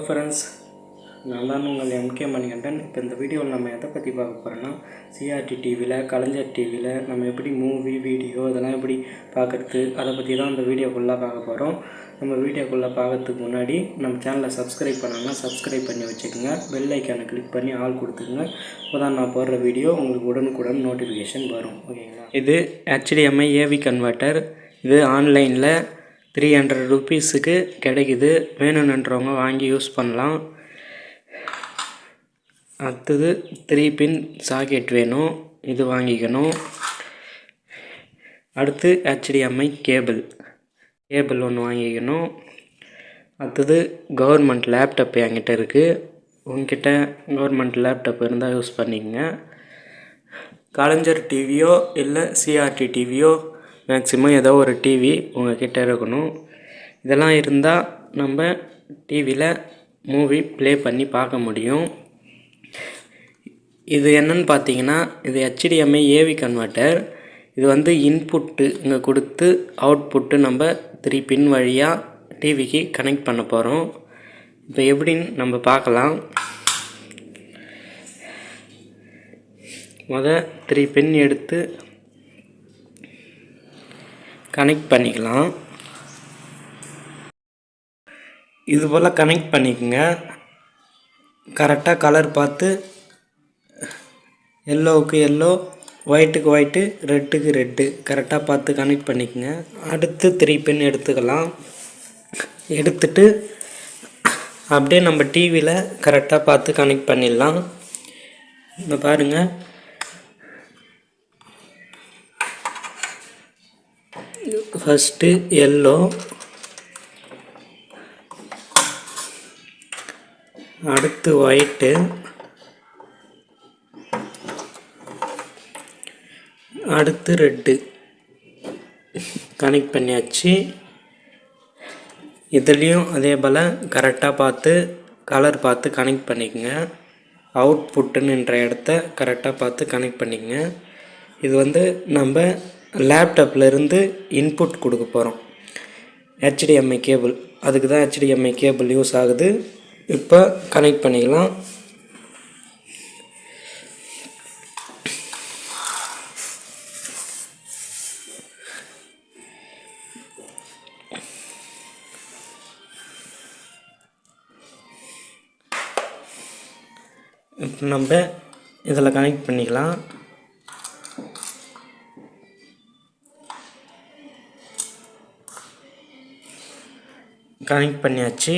Friends, நான் உங்கள் MK Manikandan. இப்போ இந்த வீடியோவில் நம்ம எதை பற்றி பார்க்க போகிறோன்னா, சிஆர்டி டிவியில், கலைஞர் டிவியில் நம்ம எப்படி மூவி, வீடியோ இதெல்லாம் எப்படி பார்க்குறது, அதை பற்றி தான் இந்த வீடியோக்குள்ளே பார்க்க போகிறோம். நம்ம வீடியோக்குள்ளே பார்க்கறதுக்கு முன்னாடி நம்ம சேனலை சப்ஸ்கிரைப் பண்ணாங்கன்னா சப்ஸ்கிரைப் பண்ணி வச்சுக்கோங்க. பெல் ஐக்கானை கிளிக் பண்ணி ஆல் கொடுத்துங்க. அப்போ தான் நான் போடுற வீடியோ உங்களுக்கு உடனுக்குடன் நோட்டிஃபிகேஷன் வரும். ஓகேங்களா? இது HDMI AV கன்வெர்ட்டர். இது ஆன்லைனில் 300 ரூபீஸுக்கு கிடைக்குது. வேணுன்றவங்க வாங்கி யூஸ் பண்ணலாம். அடுத்தது 3 பின் சாக்கெட் வேணும், இது வாங்கிக்கணும். அடுத்து HDMI கேபிள் ஒன்று வாங்கிக்கணும். அடுத்தது கவர்மெண்ட் லேப்டாப் என்கிட்ட இருக்குது. உங்ககிட்ட கவர்மெண்ட் லேப்டாப் இருந்தால் யூஸ் பண்ணிக்கங்க. கலைஞர் டிவியோ இல்லை சிஆர்டி டிவியோ, மேக்ஸிமம் ஏதோ ஒரு டிவி உங்கள் கிட்டே இருக்கணும். இதெல்லாம் இருந்தால் நம்ம டிவியில் மூவி ப்ளே பண்ணி பார்க்க முடியும். இது என்னன்னு பார்த்தீங்கன்னா, இது HDMI AV கன்வெர்ட்டர். இது வந்து இன்புட்டு இங்கே கொடுத்து அவுட்புட்டு நம்ம 3 பின் வழியாக டிவிக்கு கனெக்ட் பண்ண போகிறோம். இப்போ எப்படின்னு நம்ம பார்க்கலாம். 3 பின் எடுத்து கனெக்ட் பண்ணிக்கலாம். இது போல் கனெக்ட் பண்ணிக்கோங்க. கரெக்டாக கலர் பார்த்து, எல்லோவுக்கு எல்லோ, ஒயிட்டுக்கு ஒயிட்டு, ரெட்டுக்கு ரெட்டு கரெக்டாக பார்த்து கனெக்ட் பண்ணிக்கோங்க. அடுத்து 3 பின் எடுத்துக்கலாம். எடுத்துட்டு அப்படியே நம்ம டிவியில் கரெக்டாக பார்த்து கனெக்ட் பண்ணிடலாம். இப்போ பாருங்கள், ஃபஸ்ட்டு எல்லோ, அடுத்து ஒயிட்டு, அடுத்து ரெட்டு கனெக்ட் பண்ணியாச்சு. இதுலேயும் அதே போல் கரெக்டாக பார்த்து கலர் பார்த்து கனெக்ட் பண்ணிக்கோங்க. அவுட்புட்டுன்ற இடத்த கரெக்டாக பார்த்து கனெக்ட் பண்ணிக்கோங்க. இது வந்து நம்ம லேப்டாப்லேருந்து இன்புட் கொடுக்க போகிறோம். HDMI கேபிள், அதுக்கு தான் HDMI கேபிள் யூஸ் ஆகுது. இப்போ கனெக்ட் பண்ணிக்கலாம். இப்போ நம்ம இதில் கனெக்ட் பண்ணிக்கலாம். கனெக்ட் பண்ணியாச்சு.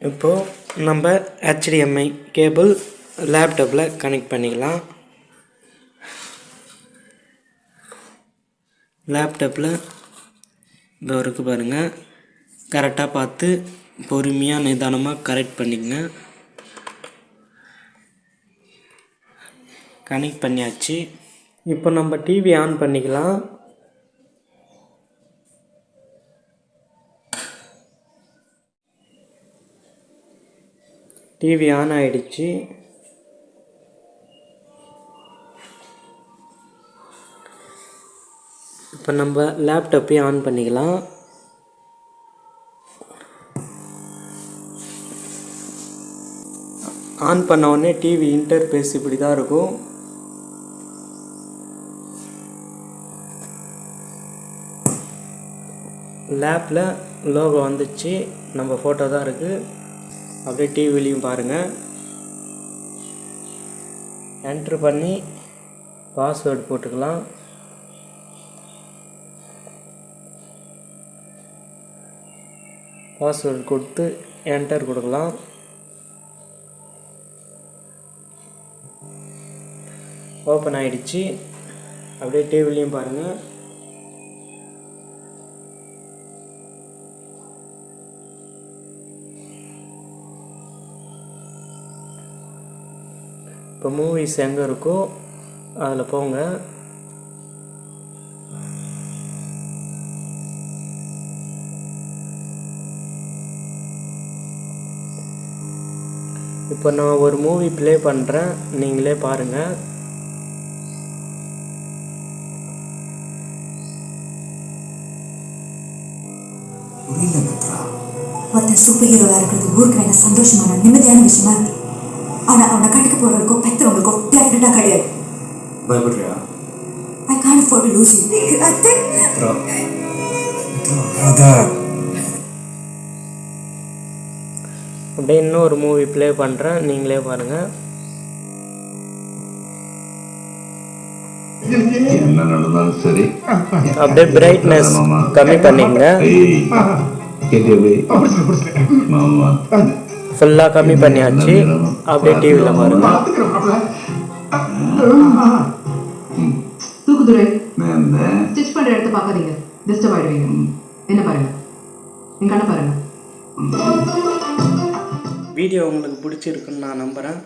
இப்போது நம்ம HDMI கேபிள் லேப்டாப்பில் கனெக்ட் பண்ணிக்கலாம். லேப்டாப்பில் இதோ இருக்குது பாருங்கள். கரெக்டாக பார்த்து பொறுமையாக நிதானமாக கரெக்ட் பண்ணிக்கங்க. கனெக்ட் பண்ணியாச்சு. இப்போ நம்ம டிவி ஆன் பண்ணிக்கலாம். டிவி ஆன் ஆகிடுச்சு. இப்போ நம்ம லேப்டாப்பையும் ஆன் பண்ணிக்கலாம். ஆன் பண்ண உடனே டிவி இன்டர்ஃபேஸ் இப்படி தான் இருக்கும். லேப்பில் லோகோ வந்துச்சு, நம்ம ஃபோட்டோ தான் இருக்குது. அப்படியே டிவிலையும் பாருங்கள். என்ட்ரு பண்ணி பாஸ்வேர்டு போட்டுக்கலாம். பாஸ்வேர்டு கொடுத்து என்டர் கொடுக்கலாம். ஓப்பன் ஆகிடுச்சு. அப்படியே டிவிலையும் பாருங்கள். இப்போ மூவிஸ் எங்கே இருக்கோ அதில் போங்க. இப்போ நான் ஒரு மூவி ப்ளே பண்ணுறேன், நீங்களே பாருங்கள். புரியல மித்ரா. ஒருத்தன் சூப்பர் ஹீரோவாக இருக்கிறது ஊருக்கு வேணா சந்தோஷமான நிம்மதியான விஷயமா இருக்கு. ஆனால் அவனை கட்டிக்க போகிறவங்களுக்கோ பெற்றவங்களுக்கோ டெஃபினட்டாக கிடையாது. பயப்படுறியா? I can't afford to lose you. Mitra, Mitra, brother. அப்படியே இன்னொரு மூவி ப்ளே பண்ணுறேன், நீங்களே பாருங்கள். என்ன நடந்தாலும் சரி அப்படியே பிரைட்னஸ் கம்மி பண்ணிங்க, மாமா ஃபுல்லாக கம்மி பண்ணியாச்சு. அப்படியே டிவியில் பாருங்க. தூக்குதுரை ஸ்டிச் பண்ணுற இடத்த பார்க்காதீங்க, டிஸ்டர்ப் ஆகிடுவீங்க. என்ன பாருங்க, என் கண்ணை பாருங்க. வீடியோ உங்களுக்கு பிடிச்சிருக்குன்னு நான் நம்புகிறேன்.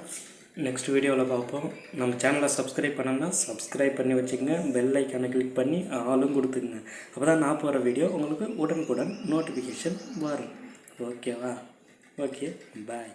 நெக்ஸ்ட் வீடியோவில் பார்ப்போம். நம்ம சேனலை சப்ஸ்கிரைப் பண்ணோம்னா சப்ஸ்கிரைப் பண்ணி வச்சுக்கோங்க. பெல் ஐக்கானை கிளிக் பண்ணி ஆளும் கொடுத்துங்க. அப்போ தான் நான் போகிற வீடியோ உங்களுக்கு உடனுக்குடன் நோட்டிஃபிகேஷன் வரும். ஓகேவா? ஓகே, பாய்.